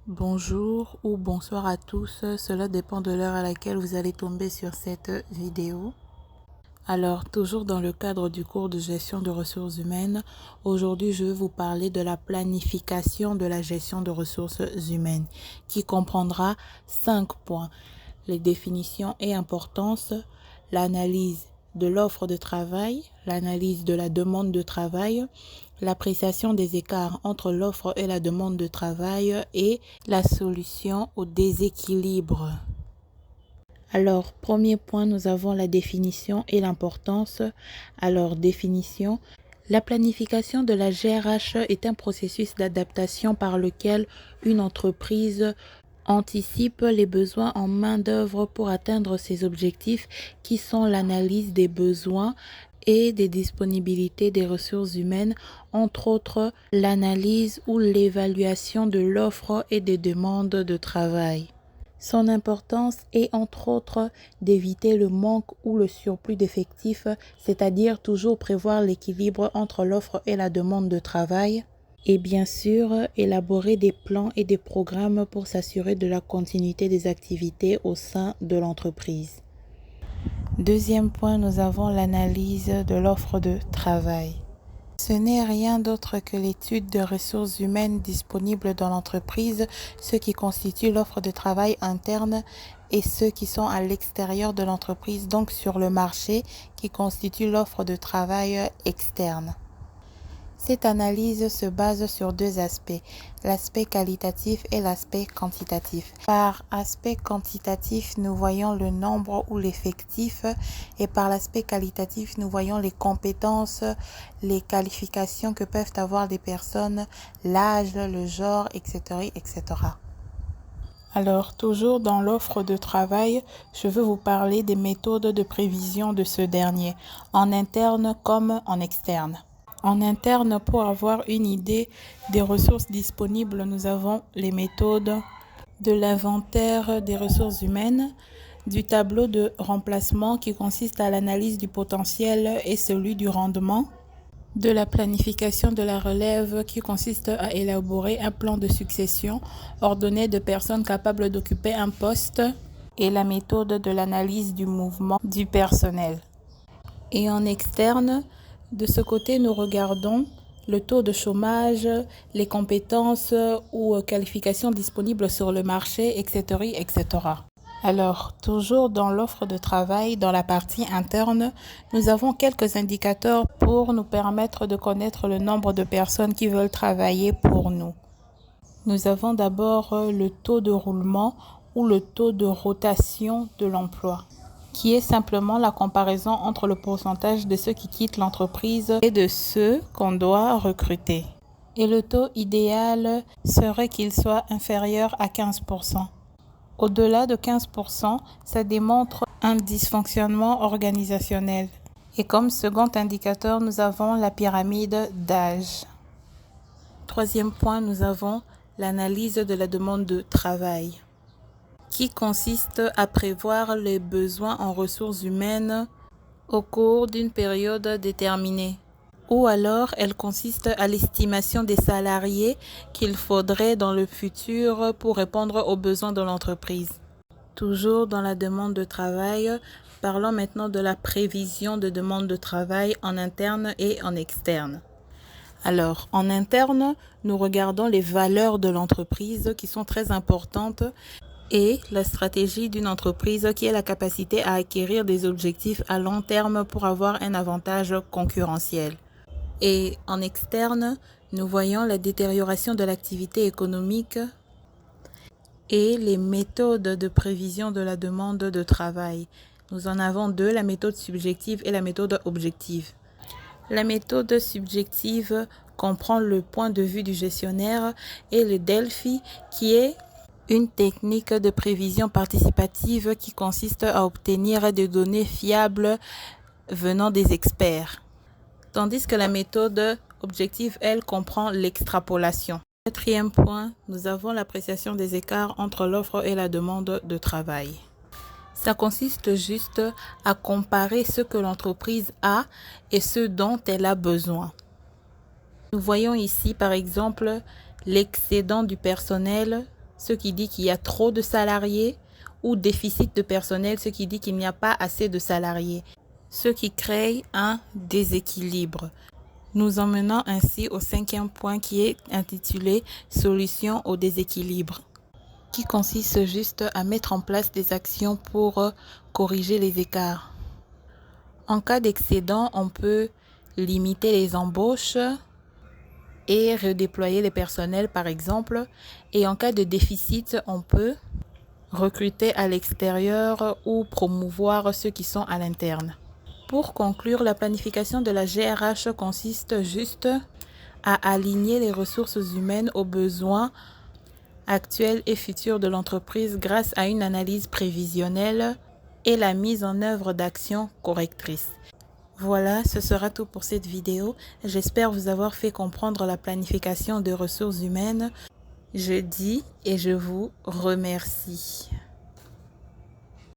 Bonjour ou bonsoir à tous, cela dépend de l'heure à laquelle vous allez tomber sur cette vidéo. Alors, toujours dans le cadre du cours de gestion de ressources humaines, aujourd'hui je vais vous parler de la planification de la gestion de ressources humaines qui comprendra 5 points. Les définitions et importance, l'analyse de l'offre de travail, l'analyse de la demande de travail, l'appréciation des écarts entre l'offre et la demande de travail et la solution au déséquilibre. Alors, premier point, nous avons la définition et l'importance. Alors, définition. La planification de la GRH est un processus d'adaptation par lequel une entreprise anticipe les besoins en main-d'œuvre pour atteindre ses objectifs qui sont l'analyse des besoins et des disponibilités des ressources humaines, entre autres l'analyse ou l'évaluation de l'offre et des demandes de travail. Son importance est entre autres d'éviter le manque ou le surplus d'effectifs, c'est-à-dire toujours prévoir l'équilibre entre l'offre et la demande de travail. Et bien sûr, élaborer des plans et des programmes pour s'assurer de la continuité des activités au sein de l'entreprise. Deuxième point, nous avons l'analyse de l'offre de travail. Ce n'est rien d'autre que l'étude de ressources humaines disponibles dans l'entreprise, ce qui constitue l'offre de travail interne et ceux qui sont à l'extérieur de l'entreprise, donc sur le marché, qui constitue l'offre de travail externe. Cette analyse se base sur deux aspects, l'aspect qualitatif et l'aspect quantitatif. Par aspect quantitatif, nous voyons le nombre ou l'effectif et par l'aspect qualitatif, nous voyons les compétences, les qualifications que peuvent avoir des personnes, l'âge, le genre, etc., etc. Alors, toujours dans l'offre de travail, je veux vous parler des méthodes de prévision de ce dernier, en interne comme en externe. En interne, pour avoir une idée des ressources disponibles, nous avons les méthodes de l'inventaire des ressources humaines, du tableau de remplacement qui consiste à l'analyse du potentiel et celui du rendement, de la planification de la relève qui consiste à élaborer un plan de succession ordonné de personnes capables d'occuper un poste et la méthode de l'analyse du mouvement du personnel. Et en externe, de ce côté, nous regardons le taux de chômage, les compétences ou qualifications disponibles sur le marché, etc., etc. Alors, toujours dans l'offre de travail, dans la partie interne, nous avons quelques indicateurs pour nous permettre de connaître le nombre de personnes qui veulent travailler pour nous. Nous avons d'abord le taux de roulement ou le taux de rotation de l'emploi, qui est simplement la comparaison entre le pourcentage de ceux qui quittent l'entreprise et de ceux qu'on doit recruter. Et le taux idéal serait qu'il soit inférieur à 15%. Au-delà de 15%, ça démontre un dysfonctionnement organisationnel. Et comme second indicateur, nous avons la pyramide d'âge. Troisième point, nous avons l'analyse de la demande de travail, qui consiste à prévoir les besoins en ressources humaines au cours d'une période déterminée. Ou alors, elle consiste à l'estimation des salariés qu'il faudrait dans le futur pour répondre aux besoins de l'entreprise. Toujours dans la demande de travail, parlons maintenant de la prévision de demande de travail en interne et en externe. Alors, en interne, nous regardons les valeurs de l'entreprise qui sont très importantes et la stratégie d'une entreprise qui a la capacité à acquérir des objectifs à long terme pour avoir un avantage concurrentiel. Et en externe, nous voyons la détérioration de l'activité économique et les méthodes de prévision de la demande de travail. Nous en avons deux, la méthode subjective et la méthode objective. La méthode subjective comprend le point de vue du gestionnaire et le Delphi qui est une technique de prévision participative qui consiste à obtenir des données fiables venant des experts. Tandis que la méthode objective, elle, comprend l'extrapolation. Quatrième point, nous avons l'appréciation des écarts entre l'offre et la demande de travail. Ça consiste juste à comparer ce que l'entreprise a et ce dont elle a besoin. Nous voyons ici, par exemple, l'excédent du personnel ce qui dit qu'il y a trop de salariés, ou déficit de personnel, ce qui dit qu'il n'y a pas assez de salariés, ce qui crée un déséquilibre. Nous emmenons ainsi au 5e point qui est intitulé « Solution au déséquilibre », qui consiste juste à mettre en place des actions pour corriger les écarts. En cas d'excédent, on peut limiter les embauches et redéployer les personnels par exemple. Et en cas de déficit, on peut recruter à l'extérieur ou promouvoir ceux qui sont à l'interne. Pour conclure, la planification de la GRH consiste juste à aligner les ressources humaines aux besoins actuels et futurs de l'entreprise grâce à une analyse prévisionnelle et la mise en œuvre d'actions correctrices. Voilà, ce sera tout pour cette vidéo. J'espère vous avoir fait comprendre la planification des ressources humaines. Je dis et je vous remercie.